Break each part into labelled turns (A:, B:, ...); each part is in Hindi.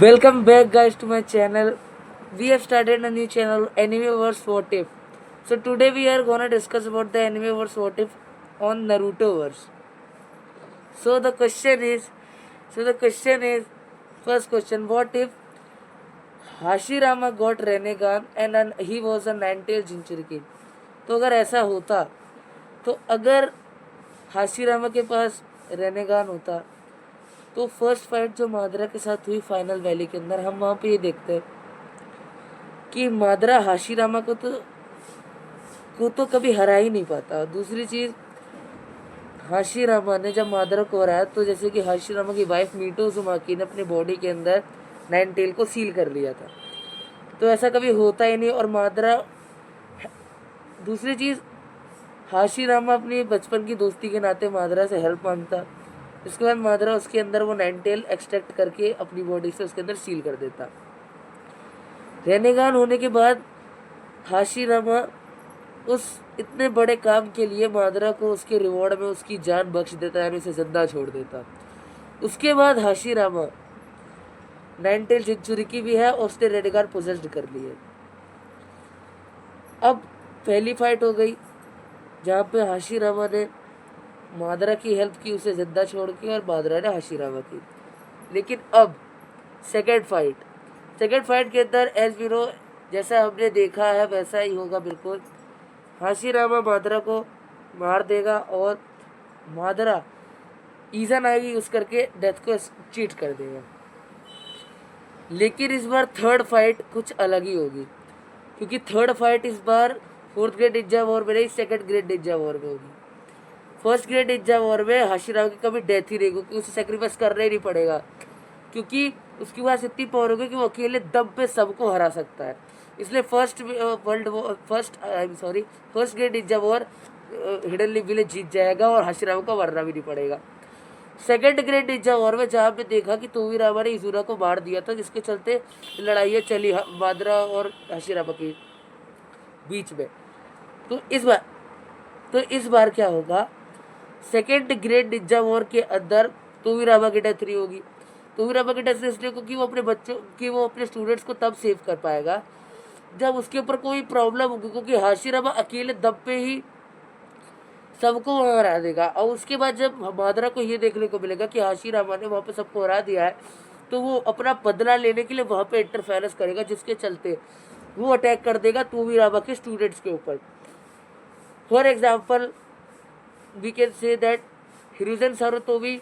A: Welcome back, guys, to my channel. We have started a new channel, Animeverse What If. So today we are gonna discuss about the Animeverse What If on Narutoverse. So the question is, first question: What if Hashirama got Renegan and he was a Nine-Tail Jinchuriki? तो अगर ऐसा होता, तो अगर हाशिरामा के पास रेनेगान होता, तो फर्स्ट फाइट जो मादरा के साथ हुई फाइनल वैली के अंदर, हम वहाँ पे ये देखते हैं कि मादरा हाशिरामा को तो कभी हरा ही नहीं पाता। दूसरी चीज़, हाशिरामा ने जब मादरा को हराया तो जैसे कि हाशिरामा की वाइफ मीटो उजुमाकी ने अपने बॉडी के अंदर नाइन टेल को सील कर लिया था, तो ऐसा कभी होता ही नहीं। और मादरा, दूसरी चीज़, हाशिरामा अपनी बचपन की दोस्ती के नाते मादरा से हेल्प मांगता, इसके बाद मादरा उसके अंदर वो नाइन टेल एक्सट्रैक्ट करके अपनी बॉडी से उसके अंदर सील कर देता। रेनेगान होने के बाद हाशिरामा उस इतने बड़े काम के लिए मादरा को उसके रिवॉर्ड में उसकी जान बख्श देता, यानी उसे जिंदा छोड़ देता। उसके बाद हाशिरामा नाइन टेल जिंचुरिकी भी है और उसने रेनेगान पोजेस्ड कर ली है। अब पहली फाइट हो गई जहाँ पे हाशिरामा ने मादरा की हेल्प की, उसे जिंदा छोड़ के, और मादरा ने हाशिरामा की। लेकिन अब सेकेंड फाइट के अंदर एज वी नो, जैसा हमने देखा है वैसा ही होगा बिल्कुल। हाशिरामा मादरा को मार देगा और मादरा इज़ानागी यूज़ करके डेथ को चीट कर देगा। लेकिन इस बार थर्ड फाइट कुछ अलग ही होगी, क्योंकि थर्ड फाइट इस बार फोर्थ ग्रेड निंजा वॉर में नहीं, सेकंड ग्रेड निंजा वॉर में होगी। फर्स्ट ग्रेड निंजा वॉर में हाशिरामा की कभी डेथ ही नहीं होगी, क्योंकि उसे सेक्रीफाइस करना ही नहीं पड़ेगा, क्योंकि उसके पास इतनी पावर होगी कि वो अकेले दम पे सबको हरा सकता है। इसलिए first grade ninja war hidden leaf village जीत जाएगा और हाशिरामा को मरना भी नहीं पड़ेगा। सेकंड ग्रेड निंजा वॉर में जहाँ पे देखा कि तोविरामा ने इजुरा को मार दिया था, जिसके चलते लड़ाइयाँ चली मादरा और हाशिरामा के बीच में। तो इस बार क्या होगा, सेकेंड ग्रेड निंजा वॉर के अंदर तोविरामा की डेथ नहीं होगी। तोविरामा की डेथ इसलिए क्योंकि वो अपने स्टूडेंट्स को तब सेव कर पाएगा जब उसके ऊपर कोई प्रॉब्लम होगी, क्योंकि हाशिरामा अकेले दम पे ही सबको हरा देगा। और उसके बाद जब मादरा को ये देखने को मिलेगा कि हाशिरामा ने वहाँ पे सबको हरा दिया है, तो वो अपना बदला लेने के लिए वहाँ पे इंटरफेरेंस करेगा, जिसके चलते वो अटैक कर देगा तोविरामा के स्टूडेंट्स के ऊपर। For example we can say that Hiruzen Sarutobi,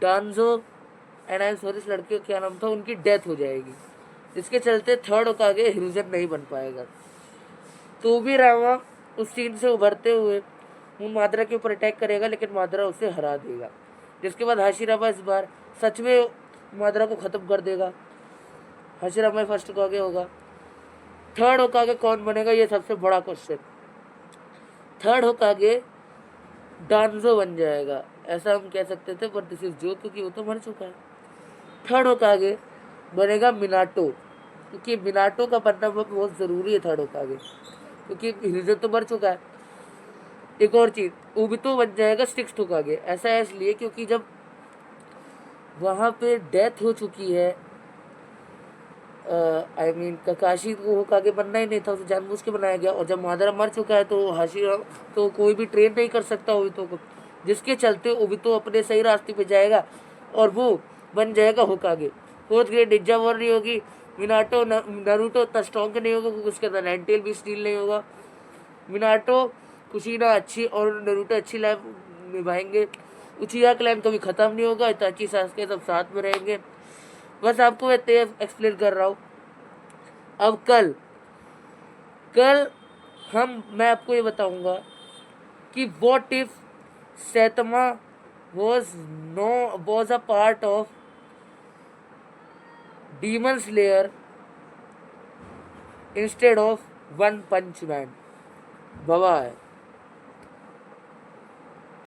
A: Danzo and I am sorry, इस लड़के का क्या नाम था, उनकी डेथ हो जाएगी, जिसके चलते थर्ड होकागे हिरुzen नहीं बन पाएगा। तोविरामा उस सीन से उभरते हुए वो मादरा के ऊपर अटैक करेगा, लेकिन मादरा उसे हरा देगा, जिसके बाद हाशिरामा इस बार सच में मादरा को ख़त्म कर देगा। हाशिरामा फर्स्ट होकागे होगा। थर्ड होकागे कौन बनेगा, ये सबसे बड़ा क्वेश्चन। थर्ड होकागे डांजो बन जाएगा, ऐसा हम कह सकते थे, पर दिस इज जो, क्योंकि वो तो मर चुका है। थर्ड होकागे बनेगा मिनाटो, क्योंकि मिनाटो का बनना बहुत ज़रूरी है थर्ड होकागे, क्योंकि हिरुzen तो मर चुका है। एक और चीज़, ओबितो बन जाएगा सिक्स्थ होकागे। ऐसा है इसलिए क्योंकि जब वहाँ पे डेथ हो चुकी है, ककाशी को होकागे बनना ही नहीं था, उसे जानबूझ के बनाया गया। और जब मादरा मर चुका है तो हाशिरामा तो कोई भी ट्रेन नहीं कर सकता ओबितो को, जिसके चलते ओबितो अपने सही रास्ते पे जाएगा और वो बन जाएगा होकागे। फोर्थ ग्रेड निंजा वॉर नहीं होगी। नारुतो इतना स्ट्रॉन्ग नहीं होगा, क्योंकि उसके अंदर नाइन टेल भी स्टील नहीं होगा। मिनाटो, कुशिना अच्छी और नारुतो अच्छी लाइफ निभाएंगे। उचिहा क्लैन कभी ख़त्म नहीं होगा, इताची सासके सब साथ में रहेंगे। बस आपको मैं एक्सप्लेन कर रहा हूँ। अब कल मैं आपको ये बताऊंगा कि what if Saitama was a part of Demon Slayer instead of One Punch Man. Bye bye.